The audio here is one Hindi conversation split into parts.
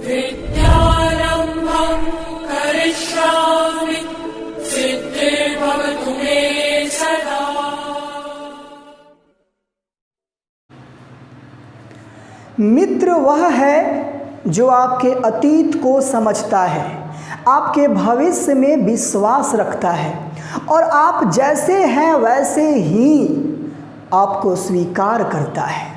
विद्यारम्भं करिष्यामि सिद्धिर्भवतु मे सदा। मित्र वह है जो आपके अतीत को समझता है, आपके भविष्य में विश्वास रखता है और आप जैसे हैं वैसे ही आपको स्वीकार करता है।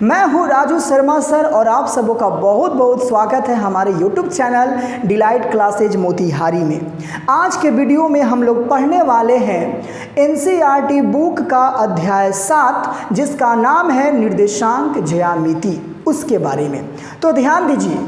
मैं हूं राजू शर्मा सर और आप सबों का बहुत बहुत स्वागत है हमारे YouTube channel delight classes Motihari में। आज के वीडियो में हम लोग पढ़ने वाले हैं NCERT बुक का अध्याय 7 जिसका नाम है निर्देशांक ज्यामिति, उसके बारे में। तो ध्यान दीजिए,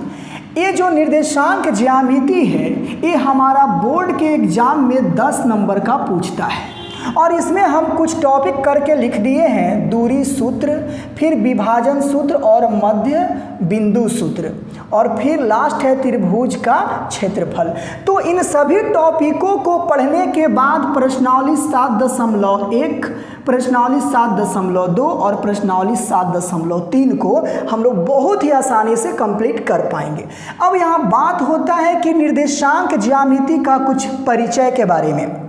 ये जो निर्देशांक ज्यामिति है ये हमारा बोर्ड के एग्जाम में 10 नंबर का पूछता है और इसमें हम कुछ टॉपिक करके लिख दिए हैं। दूरी सूत्र, फिर विभाजन सूत्र और मध्य बिंदु सूत्र, और फिर लास्ट है त्रिभुज का क्षेत्रफल। तो इन सभी टॉपिकों को पढ़ने के बाद प्रश्नावली 7.1, प्रश्नावली 7.2 और प्रश्नावली 7.3 को हम लोग बहुत ही आसानी से कंप्लीट कर पाएंगे। अब यहाँ बात होता है कि निर्देशांक ज्यामिति का कुछ परिचय के बारे में।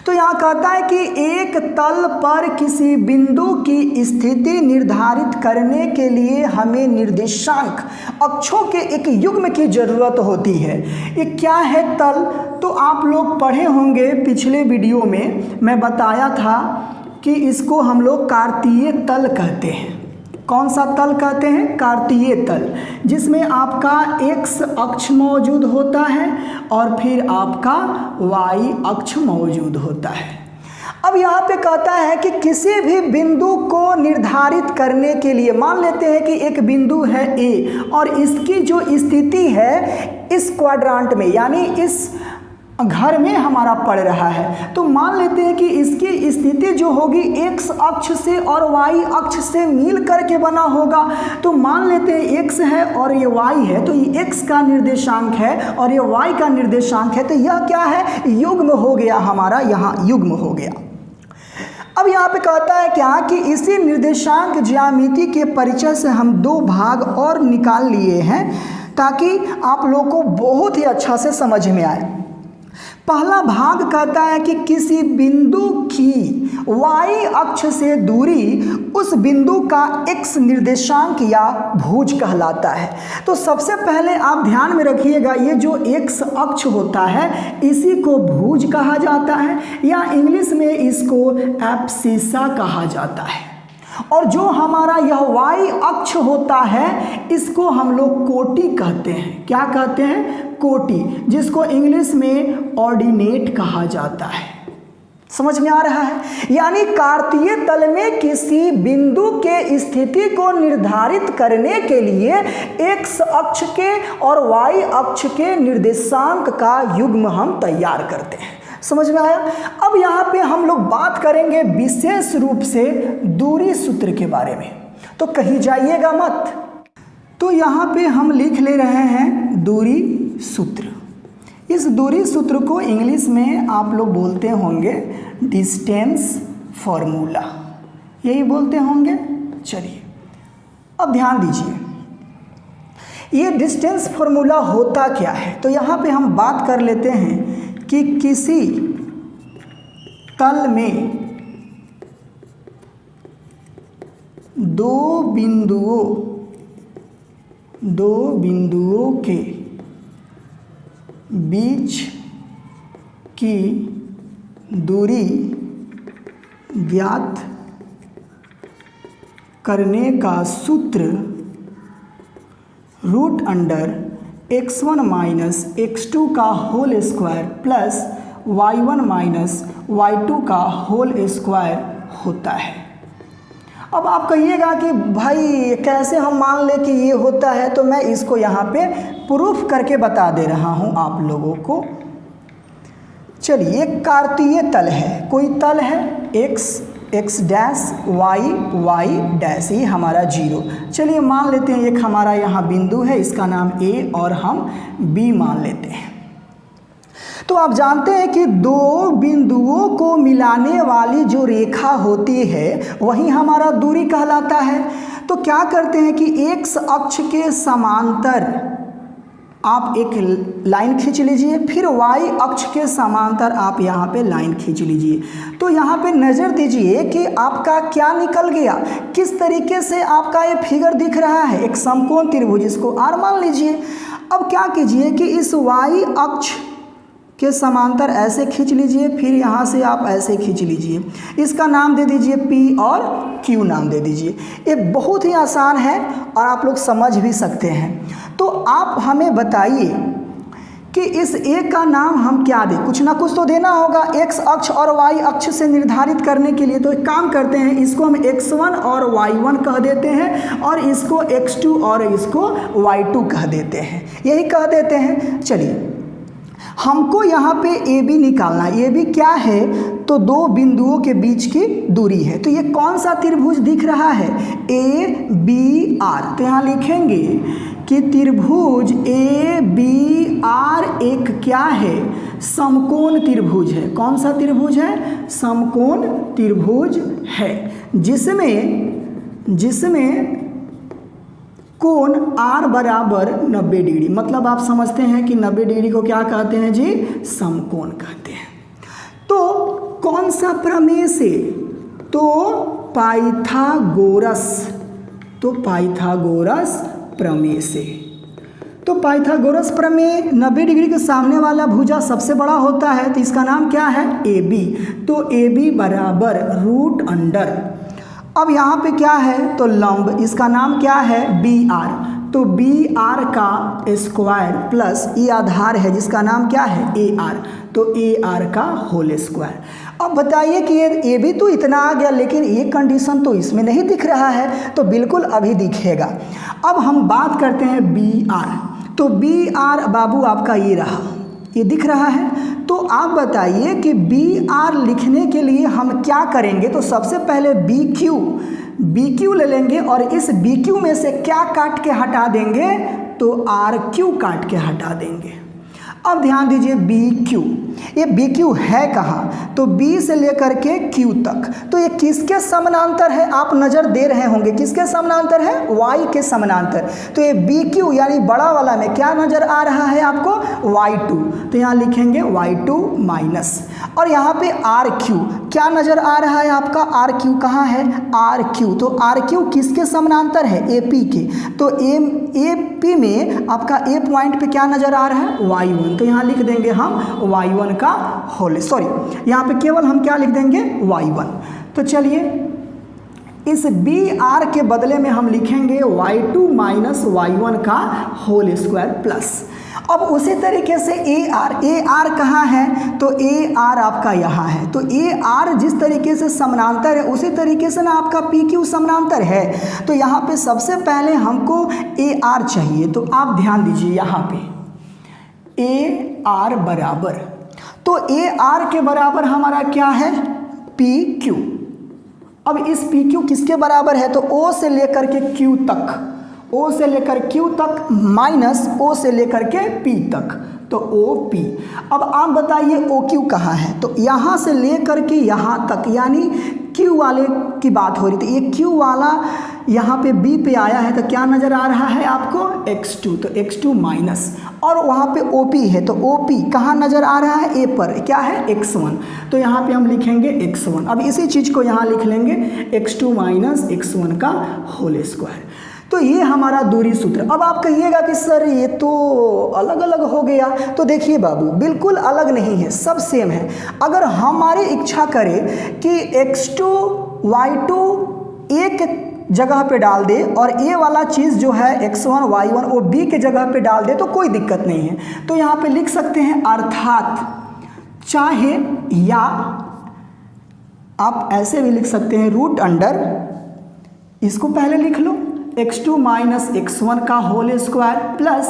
तो यहाँ कहता है कि एक तल पर किसी बिंदु की स्थिति निर्धारित करने के लिए हमें निर्देशांक अक्षों के एक युग्म की ज़रूरत होती है। ये क्या है तल? तो आप लोग पढ़े होंगे पिछले वीडियो में मैं बताया था कि इसको हम लोग कार्तीय तल कहते हैं। कौन सा तल कहते हैं? कार्तीय तल, जिसमें आपका x अक्ष मौजूद होता है और फिर आपका y अक्ष मौजूद होता है। अब यहाँ पे कहता है कि किसी भी बिंदु को निर्धारित करने के लिए, मान लेते हैं कि एक बिंदु है A और इसकी जो स्थिति है इस क्वाड्रांट में यानी इस घर में हमारा पड़ रहा है, तो मान लेते हैं कि इसकी स्थिति जो होगी x अक्ष से और y अक्ष से मिल करके बना होगा। तो मान लेते हैं x है और ये y है, तो ये x का निर्देशांक है और ये y का निर्देशांक है, तो यह क्या है? युग्म हो गया हमारा, यहाँ युग्म हो गया। अब यहाँ पे कहता है क्या कि इसी निर्देशांक ज्यामिति के परिचय से हम 2 भाग और निकाल लिए हैं ताकि आप लोगों को बहुत ही अच्छा से समझ में आए। पहला भाग कहता है कि किसी बिंदु की y अक्ष से दूरी उस बिंदु का x निर्देशांक या भुज कहलाता है। तो सबसे पहले आप ध्यान में रखिएगा, ये जो x अक्ष होता है इसी को भुज कहा जाता है या इंग्लिश में इसको एब्सिसा कहा जाता है। और जो हमारा यह y अक्ष होता है इसको हम लोग कोटि कहते हैं। क्या कहते हैं? कोटि, जिसको इंग्लिश में ऑर्डिनेट कहा जाता है। समझ में आ रहा है? यानी कार्तीय तल में किसी बिंदु के स्थिति को निर्धारित करने के लिए x अक्ष के और y अक्ष के निर्देशांक का युग्म हम तैयार करते हैं। समझ में आया? अब यहाँ पे हम लोग बात करेंगे विशेष रूप से दूरी सूत्र के बारे में, तो कहीं जाइएगा मत। तो यहाँ पे हम लिख ले रहे हैं दूरी सूत्र। इस दूरी सूत्र को इंग्लिश में आप लोग बोलते होंगे डिस्टेंस फॉर्मूला, यही बोलते होंगे। चलिए अब ध्यान दीजिए, ये डिस्टेंस फॉर्मूला होता क्या है। तो यहाँ पे हम बात कर लेते हैं कि किसी तल में 2 बिंदुओं के बीच की दूरी ज्ञात करने का सूत्र √(x1 - x2) का whole square plus y1 - y2 का होल स्क्वायर होता है। अब आप कहिएगा कि भाई कैसे हम मान ले कि ये होता है, तो मैं इसको यहाँ पे प्रूफ करके बता दे रहा हूँ आप लोगों को। चलिए, कार्तीय तल है, कोई तल है x डैश y डैश, ये हमारा 0। चलिए मान लेते हैं एक हमारा यहाँ बिंदु है, इसका नाम A और हम B मान लेते हैं। तो आप जानते हैं कि 2 बिंदुओं को मिलाने वाली जो रेखा होती है वही हमारा दूरी कहलाता है। तो क्या करते हैं कि x अक्ष के समांतर आप एक लाइन खींच लीजिए, फिर y अक्ष के समांतर आप यहाँ पे लाइन खींच लीजिए। तो यहाँ पे नज़र दीजिए कि आपका क्या निकल गया, किस तरीके से आपका ये फिगर दिख रहा है, एक समकोण त्रिभुज, इसको R मान लीजिए। अब क्या कीजिए कि इस y अक्ष के समांतर ऐसे खींच लीजिए, फिर यहाँ से आप ऐसे खींच लीजिए, इसका नाम दे दीजिए P और Q नाम दे दीजिए। ये बहुत ही आसान है और आप लोग समझ भी सकते हैं। तो आप हमें बताइए कि इस A का नाम हम क्या दें, कुछ ना कुछ तो देना होगा x अक्ष और y अक्ष से निर्धारित करने के लिए। तो एक काम करते हैं, इसको हम x1 और y1 कह देते हैं और इसको x2 और इसको y2 कह देते हैं, यही कह देते हैं। चलिए हमको यहाँ पे ए बी निकालना है। ए बी क्या है, तो दो बिंदुओं के बीच की दूरी है। तो ये कौन सा त्रिभुज दिख रहा है, ए बी आर। तो यहाँ लिखेंगे कि त्रिभुज ए बी आर एक क्या है, समकोण त्रिभुज है। कौन सा त्रिभुज है, समकोण त्रिभुज है, जिसमें कोण R बराबर 90 डिग्री, मतलब आप समझते हैं कि 90 डिग्री को क्या कहते हैं जी, समकोण कहते हैं। तो कौन सा प्रमेय से, तो पाइथागोरस प्रमेय से। तो पाइथागोरस प्रमेय 90 डिग्री के सामने वाला भुजा सबसे बड़ा होता है, तो इसका नाम क्या है, AB। तो AB बराबर √अंडर, अब यहाँ पे क्या है, तो लंब, इसका नाम क्या है, BR। तो BR का स्क्वायर प्लस ये आधार है जिसका नाम क्या है, AR। तो AR का होल स्क्वायर। अब बताइए कि ये भी तो इतना आ गया, लेकिन ये कंडीशन तो इसमें नहीं दिख रहा है, तो बिल्कुल अभी दिखेगा। अब हम बात करते हैं BR। तो BR बाबू आपका ये रहा, ये दिख रहा है। तो आप बताइए कि BR लिखने के लिए हम क्या करेंगे। तो सबसे पहले BQ ले लेंगे और इस BQ में से क्या काट के हटा देंगे, तो RQ काट के हटा देंगे। अब ध्यान दीजिए BQ, ये BQ है कहाँ, तो B से लेकर के Q तक। तो ये किसके समानांतर है, आप नज़र दे रहे होंगे, किसके समानांतर है, Y के समानांतर। तो ये BQ यानी बड़ा वाला में क्या नज़र आ रहा है आपको, Y2। तो यहाँ लिखेंगे Y2 माइनस, और यहाँ पे RQ क्या नज़र आ रहा है आपका, RQ कहाँ है, RQ। तो RQ किसके समानांतर है, AP के। तो AP में आपका A पॉइंट पे क्या नज़र आ रहा है, Y1। तो यहाँ लिख देंगे हम Y1 का होल, यहाँ पे केवल हम क्या लिख देंगे, Y1। तो चलिए इस BR के बदले में हम लिखेंगे Y2 माइनस Y1 का होल स्क्वायर प्लस। अब उसी तरीके से AR कहाँ है, तो AR आपका यहाँ है। तो AR जिस तरीके से समानांतर है उसी तरीके से ना आपका PQ समानांतर है। तो यहाँ पे सबसे पहले हमको AR चाहिए। तो आप ध्यान दीजिए यहाँ पे AR बराबर, तो AR के बराबर हमारा क्या है, PQ। अब इस PQ किसके बराबर है, तो O से लेकर के Q तक, O से लेकर Q तक माइनस O से लेकर के P तक, तो OP। अब आप बताइए OQ कहाँ है, तो यहाँ से लेकर के यहाँ तक, यानी Q वाले की बात हो रही थी। ये Q वाला यहाँ पे B पे आया है, तो क्या नज़र आ रहा है आपको, X2। तो X2 माइनस, और वहाँ पे OP है, तो OP कहाँ नज़र आ रहा है, A पर, क्या है, X1। तो यहाँ पे हम लिखेंगे X1। अब इसी चीज़ को यहाँ लिख लेंगे X2 माइनस X1 का होल स्क्वायर। तो ये हमारा दूरी सूत्र। अब आप कहिएगा कि सर ये तो अलग अलग हो गया, तो देखिए बाबू बिल्कुल अलग नहीं है, सब सेम है। अगर हमारी इच्छा करे कि X2 Y2 एक जगह पे डाल दे और ए वाला चीज़ जो है X1 Y1 वो B के जगह पे डाल दे, तो कोई दिक्कत नहीं है। तो यहाँ पे लिख सकते हैं, अर्थात चाहे, या आप ऐसे भी लिख सकते हैं, रूट अंडर, इसको पहले लिख लो, X2 माइनस X1 का whole square plus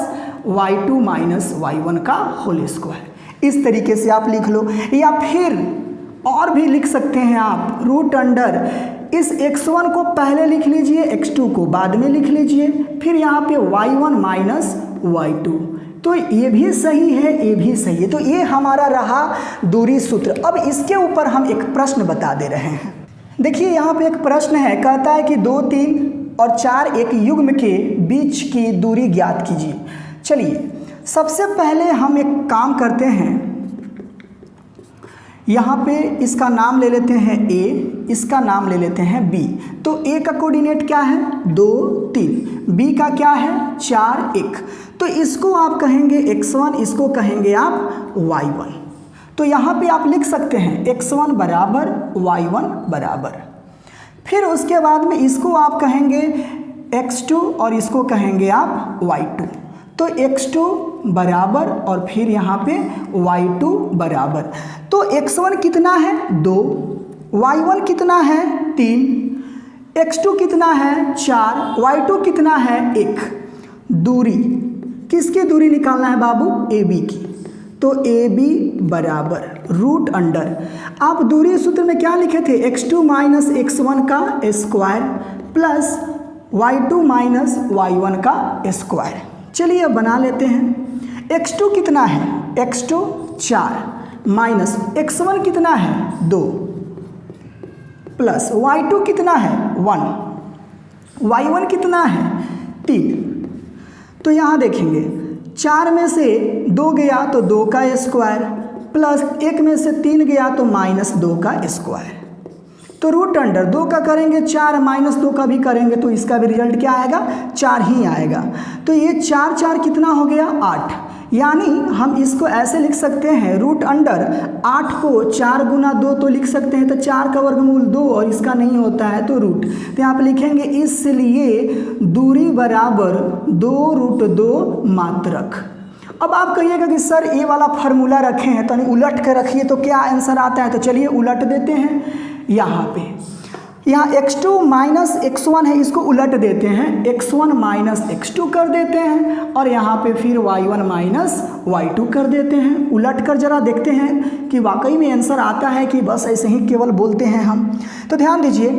Y2 minus Y1 का होल स्क्वायर। इस तरीके से आप लिख लो, या फिर और भी लिख सकते हैं आप, रूट अंडर इस X1 को पहले लिख लीजिए, X2 को बाद में लिख लीजिए, फिर यहाँ पे Y1 माइनस Y2। तो ये भी सही है, ये भी सही है। तो ये हमारा रहा दूरी सूत्र। अब इसके ऊपर हम एक प्रश्न बता दे रहे हैं। देखिए यहाँ पे एक प्रश्न है, कहता है कि 2, 3 और 4 एक युग्म के बीच की दूरी ज्ञात कीजिए। चलिए सबसे पहले हम एक काम करते हैं, यहाँ पे इसका नाम ले लेते हैं a, इसका नाम ले लेते हैं b। तो a का कोऑर्डिनेट क्या है 2 3, b का क्या है 4 1। तो इसको आप कहेंगे x1, इसको कहेंगे आप y1। तो यहाँ पे आप लिख सकते हैं x1 बराबर y1 बराबर। फिर उसके बाद में इसको आप कहेंगे x2 और इसको कहेंगे आप y2। तो x2 बराबर और फिर यहाँ पे y2 बराबर। तो x1 कितना है 2, y1 कितना है 3, x2 कितना है 4, y2 कितना है 1। दूरी, किसकी दूरी निकालना है बाबू AB की। तो AB बराबर रूट अंडर, आप दूरी सूत्र में क्या लिखे थे x2 माइनस x1 का square plus y2 minus y1 का स्क्वायर। चलिए अब बना लेते हैं। x2 कितना है x2 4 माइनस x1 कितना है 2 प्लस y2 कितना है 1, y1 कितना है 3। तो यहाँ देखेंगे 4 में से 2 गया तो 2 का स्क्वायर प्लस 1 में से 3 गया तो माइनस 2 का स्क्वायर। तो रूट अंडर 2 का करेंगे 4, माइनस 2 का भी करेंगे तो इसका भी रिजल्ट क्या आएगा 4 ही आएगा। तो ये 4 4 कितना हो गया 8। यानी हम इसको ऐसे लिख सकते हैं रूट अंडर 8 को 4 गुना 2 तो लिख सकते हैं, तो 4 का वर्गमूल 2 और इसका नहीं होता है तो रूट। तो यहाँ पे लिखेंगे इसलिए दूरी बराबर 2 रूट 2 मात्रक। अब आप कहिएगा कि सर ये वाला फार्मूला रखे हैं तो उलट के रखिए तो क्या आंसर आता है। तो चलिए उलट देते हैं। यहाँ पे यहाँ x2 माइनस x1 है, इसको उलट देते हैं, x1 माइनस x2 कर देते हैं और यहाँ पे फिर y1 माइनस y2 कर देते हैं। उलट कर जरा देखते हैं कि वाकई में आंसर आता है कि बस ऐसे ही केवल बोलते हैं हम। तो ध्यान दीजिए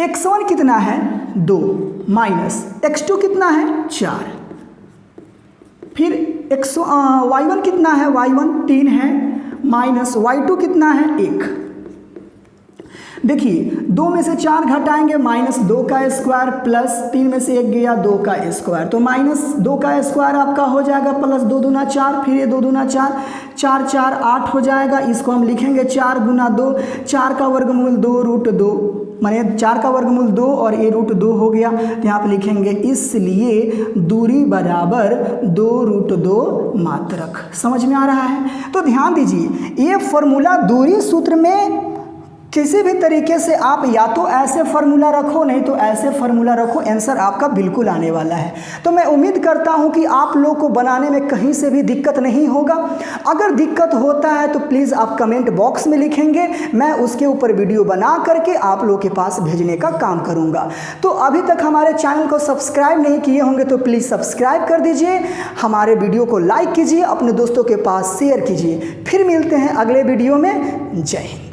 x1 कितना है 2 माइनस x2 कितना है 4, फिर y1 कितना है y1 3 है माइनस y2 कितना है 1। देखिए 2 में से 4 घटाएंगे माइनस 2 का स्क्वायर प्लस 3 में से 1 गया 2 का स्क्वायर। तो माइनस 2 का स्क्वायर आपका हो जाएगा प्लस 2 दूना 4, फिर ये 2 दूना 4, 4 4 8 हो जाएगा। इसको हम लिखेंगे 4 गुना 2, 4 का वर्गमूल 2 रूट 2, माने 4 का वर्गमूल 2 और ये रूट 2 हो गया। तो यहाँ पे लिखेंगे इसलिए दूरी बराबर 2 रूट 2 मात्रक। समझ में आ रहा है। तो ध्यान दीजिए ये फॉर्मूला दूरी सूत्र में किसी भी तरीके से आप या तो ऐसे फार्मूला रखो, नहीं तो ऐसे फार्मूला रखो, आंसर आपका बिल्कुल आने वाला है। तो मैं उम्मीद करता हूं कि आप लोग को बनाने में कहीं से भी दिक्कत नहीं होगा। अगर दिक्कत होता है तो प्लीज़ आप कमेंट बॉक्स में लिखेंगे, मैं उसके ऊपर वीडियो बना करके आप लोग के पास भेजने का काम करूंगा। तो अभी तक हमारे चैनल को सब्सक्राइब नहीं किए होंगे तो प्लीज़ सब्सक्राइब कर दीजिए, हमारे वीडियो को लाइक कीजिए, अपने दोस्तों के पास शेयर कीजिए। फिर मिलते हैं अगले वीडियो में। जय हिंद।